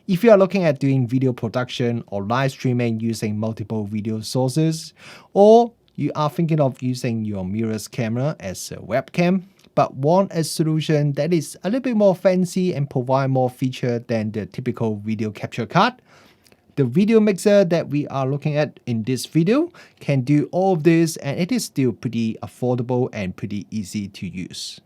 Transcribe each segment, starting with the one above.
If you are looking at doing video production or live streaming using multiple video sources, or you are thinking of using your mirrorless camera as a webcam, but want a solution that is a little bit more fancy and provide more feature than the typical video capture card, the video mixer that we are looking at in this video can do all of this, and it is still pretty affordable and pretty easy to use.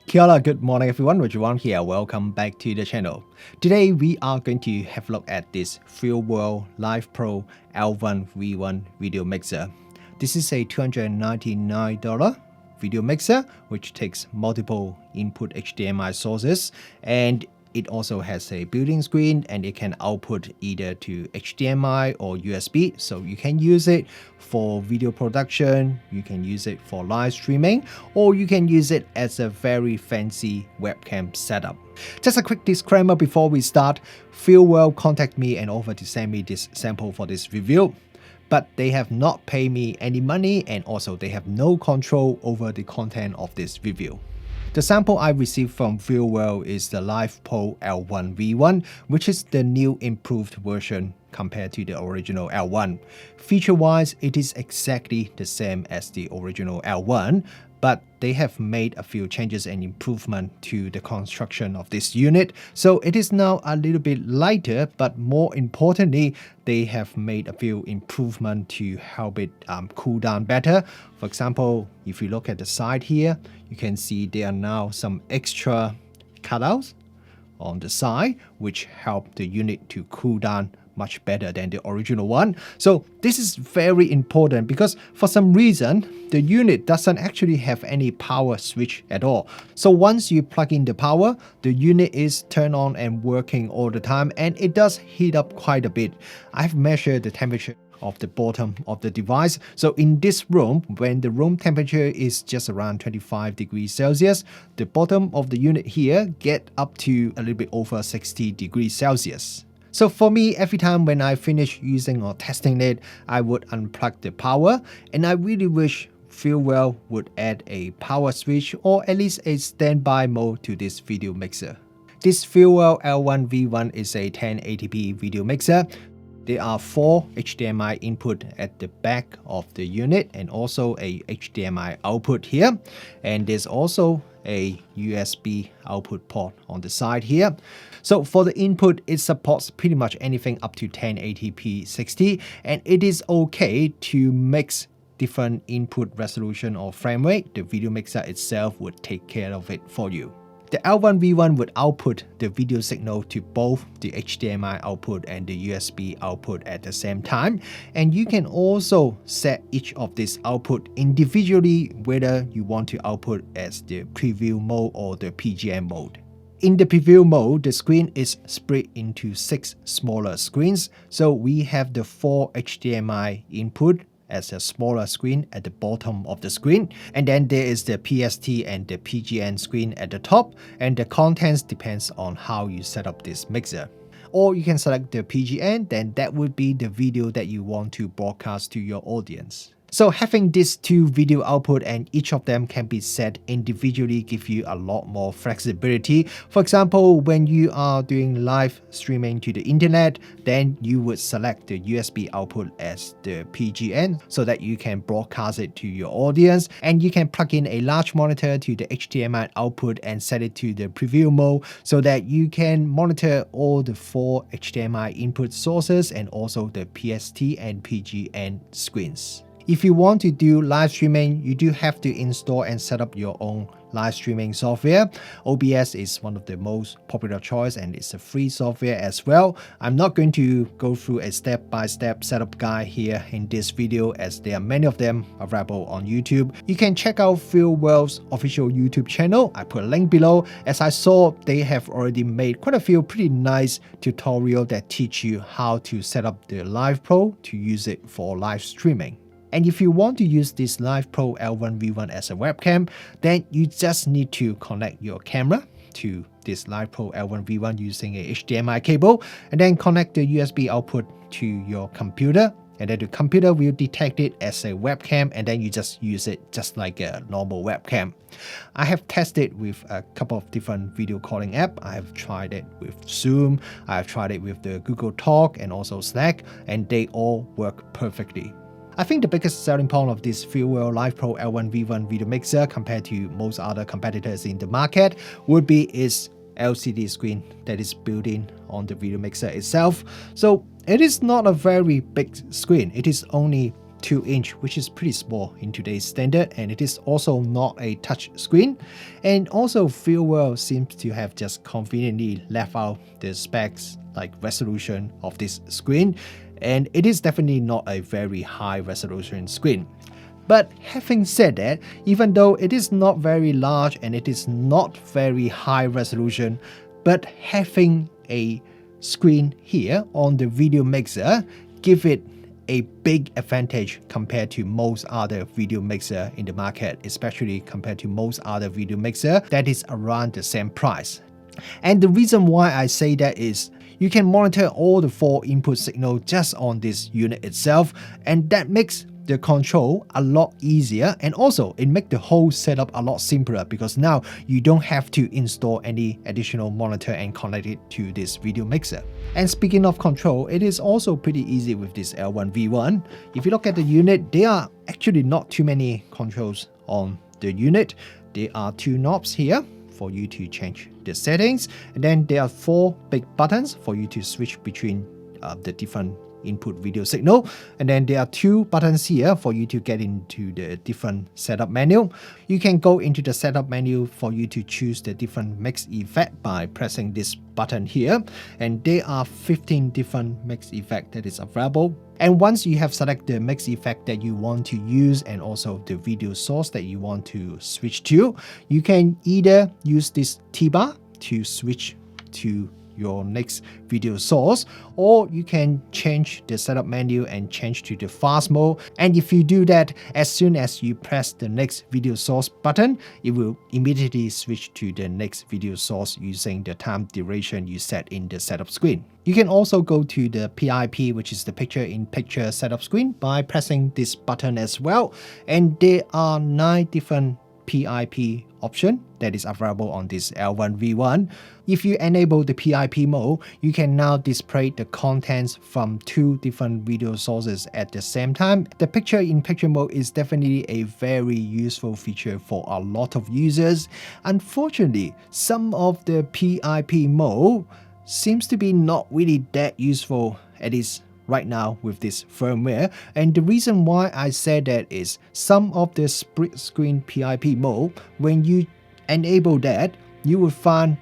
Kia ora, good morning everyone, Rajawan here, welcome back to the channel. Today we are going to have a look at this FeelWorld Live Pro L1 V1 video mixer. This is a $299 video mixer which takes multiple input HDMI sources, and it also has a built-in screen and it can output either to HDMI or USB, so you can use it for video production, you can use it for live streaming, or you can use it as a very fancy webcam setup. Just a quick disclaimer before we start, FeelWorld contacted me and offered to send me this sample for this review, but they have not paid me any money and also they have no control over the content of this review. The sample I received from FeelWorld is the Live Pro L1 V1, which is the new improved version compared to the original L1. Feature-wise, it is exactly the same as the original L1, but they have made a few changes and improvement to the construction of this unit. So it is now a little bit lighter, but more importantly, they have made a few improvements to help it cool down better. For example, if you look at the side here, you can see there are now some extra cutouts on the side, which help the unit to cool down much better than the original one. So this is very important because for some reason the unit doesn't actually have any power switch at all. So once you plug in the power, the unit is turned on and working all the time, and it does heat up quite a bit. I've measured the temperature of the bottom of the device. So in this room, when the room temperature is just around 25 degrees Celsius, the bottom of the unit here get up to a little bit over 60 degrees Celsius. So for me, every time when I finish using or testing it, I would unplug the power, and I really wish FeelWorld would add a power switch or at least a standby mode to this video mixer. This FeelWorld L1 V1 is a 1080p video mixer. There are 4 HDMI input at the back of the unit and also a HDMI output here, and there's also a USB output port on the side here. So for the input, it supports pretty much anything up to 1080p 60, and it is okay to mix different input resolution or frame rate. The video mixer itself would take care of it for you. The L1 V1 would output the video signal to both the HDMI output and the USB output at the same time, and you can also set each of these output individually, whether you want to output as the preview mode or the PGM mode. In the preview mode, the screen is split into 6 smaller screens, so we have the 4 HDMI input as a smaller screen at the bottom of the screen, and then there is the PST and the PGN screen at the top, and the contents depends on how you set up this mixer. Or you can select the PGN, then that would be the video that you want to broadcast to your audience. So having these 2 video output and each of them can be set individually give you a lot more flexibility. For example, when you are doing live streaming to the internet, then you would select the USB output as the PGN so that you can broadcast it to your audience, and you can plug in a large monitor to the HDMI output and set it to the preview mode so that you can monitor all the 4 HDMI input sources and also the PST and PGN screens. If you want to do live streaming, you do have to install and set up your own live streaming software. OBS is one of the most popular choice and it's a free software as well. I'm not going to go through a step-by-step setup guide here in this video as there are many of them available on YouTube. You can check out FeelWorld's official YouTube channel. I put a link below. As I saw, they have already made quite a few pretty nice tutorials that teach you how to set up the Live Pro to use it for live streaming. And if you want to use this Live Pro L1 V1 as a webcam, then you just need to connect your camera to this Live Pro L1 V1 using a HDMI cable, and then connect the USB output to your computer, and then the computer will detect it as a webcam, and then you just use it just like a normal webcam. I have tested with a couple of different video calling apps. I have tried it with Zoom, I have tried it with the Google Talk and also Slack, and they all work perfectly. I think the biggest selling point of this FeelWell Live Pro L1V1 video mixer compared to most other competitors in the market would be its LCD screen that is built in on the video mixer itself. So it is not a very big screen. It is only 2-inch, which is pretty small in today's standard, and it is also not a touch screen. And also FeelWell seems to have just conveniently left out the specs like resolution of this screen, and it is definitely not a very high resolution screen. But having said that, even though it is not very large and it is not very high resolution, but having a screen here on the video mixer give it a big advantage compared to most other video mixer in the market, especially compared to most other video mixer that is around the same price. And the reason why I say that is you can monitor all the 4 input signals just on this unit itself, and that makes the control a lot easier, and also it makes the whole setup a lot simpler because now you don't have to install any additional monitor and connect it to this video mixer. And speaking of control, it is also pretty easy with this L1V1. If you look at the unit, there are actually not too many controls on the unit. There are 2 knobs here for you to change the settings, and then there are 4 big buttons for you to switch between the different input video signal, and then there are 2 buttons here for you to get into the different setup menu. You can go into the setup menu for you to choose the different mix effect by pressing this button here, and there are 15 different mix effect that is available. And once you have selected the mix effect that you want to use and also the video source that you want to switch to, you can either use this T-bar to switch to your next video source, or you can change the setup menu and change to the fast mode. And if you do that, as soon as you press the next video source button, it will immediately switch to the next video source using the time duration you set in the setup screen. You can also go to the PIP, which is the picture-in-picture setup screen, by pressing this button as well. And there are 9 different PIP option that is available on this L1V1. If you enable the PIP mode, you can now display the contents from 2 different video sources at the same time. The picture-in-picture mode is definitely a very useful feature for a lot of users. Unfortunately, some of the PIP mode seems to be not really that useful, at least right now with this firmware. And the reason why I said that is some of the split screen PIP mode, when you enable that, you will find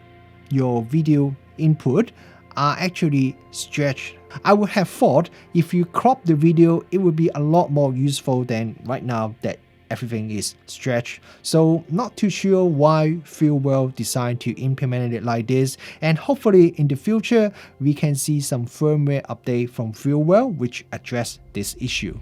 your video input are actually stretched. I would have thought if you crop the video, it would be a lot more useful than right now that everything is stretched. So not too sure why FeelWell decided to implement it like this, and hopefully in the future we can see some firmware update from FeelWell which address this issue.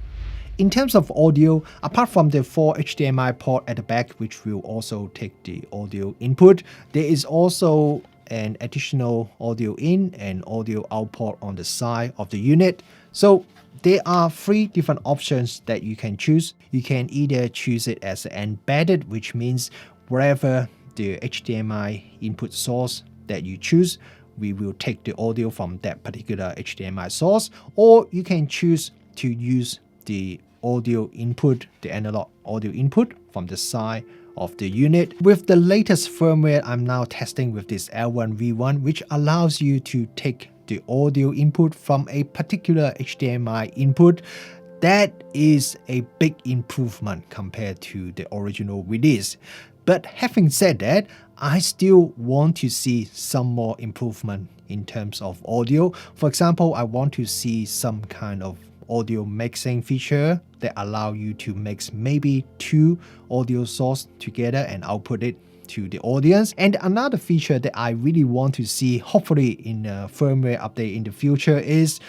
In terms of audio, apart from the 4 HDMI port at the back which will also take the audio input, there is also an additional audio in and audio out port on the side of the unit. So there are 3 different options that you can choose. You can either choose it as embedded, which means wherever the HDMI input source that you choose, we will take the audio from that particular HDMI source, or you can choose to use the audio input, the analog audio input from the side of the unit. With the latest firmware I'm now testing with this L1V1, which allows you to take the audio input from a particular HDMI input, that is a big improvement compared to the original release. But having said that, I still want to see some more improvement in terms of audio. For example, I want to see some kind of audio mixing feature that allow you to mix maybe 2 audio sources together and output it to the audience. And another feature that I really want to see, hopefully in a firmware update in the future, is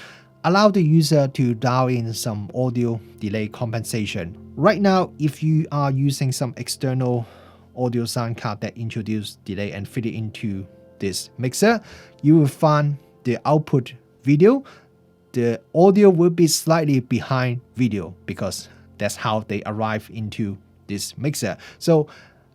allow the user to dial in some audio delay compensation. Right now, if you are using some external audio sound card that introduce delay and fit it into this mixer, you will find the output video the audio will be slightly behind video because that's how they arrive into this mixer. So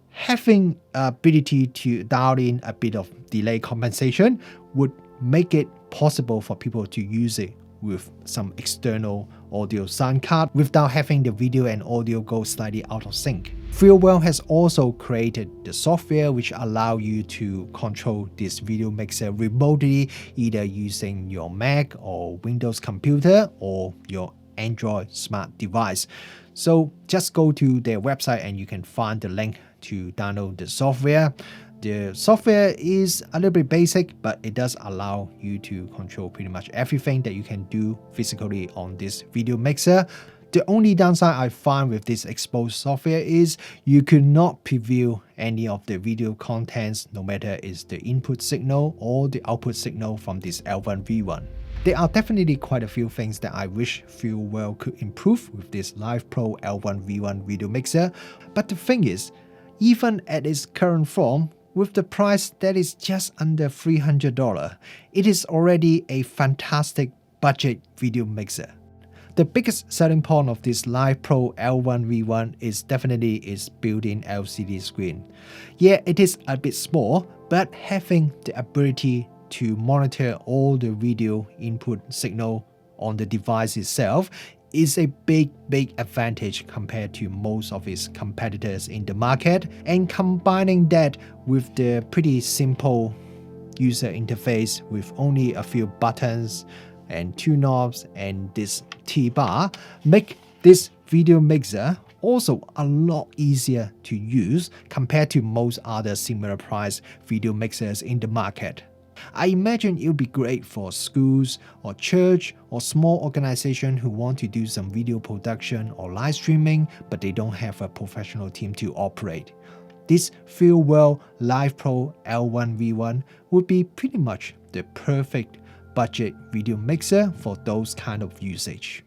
having ability to dial in a bit of delay compensation would make it possible for people to use it with some external audio sound card without having the video and audio go slightly out of sync. FeelWell has also created the software which allow you to control this video mixer remotely, either using your Mac or Windows computer or your Android smart device. So just go to their website and you can find the link to download the software. The software is a little bit basic, but it does allow you to control pretty much everything that you can do physically on this video mixer. The only downside I find with this exposed software is you could not preview any of the video contents, no matter it's the input signal or the output signal from this L1 V1. There are definitely quite a few things that I wish FeelWell could improve with this Live Pro L1 V1 video mixer, but the thing is, even at its current form, with the price that is just under $300, it is already a fantastic budget video mixer. The biggest selling point of this Live Pro L1 V1 is definitely its built-in LCD screen. Yeah, it is a bit small, but having the ability to monitor all the video input signal on the device itself is a big advantage compared to most of its competitors in the market, and combining that with the pretty simple user interface with only a few buttons and two knobs and this T-bar make this video mixer also a lot easier to use compared to most other similar price video mixers in the market. I imagine it would be great for schools or church or small organization who want to do some video production or live streaming, but they don't have a professional team to operate. This FeelWell Live Pro L1 V1 would be pretty much the perfect budget video mixer for those kind of usage.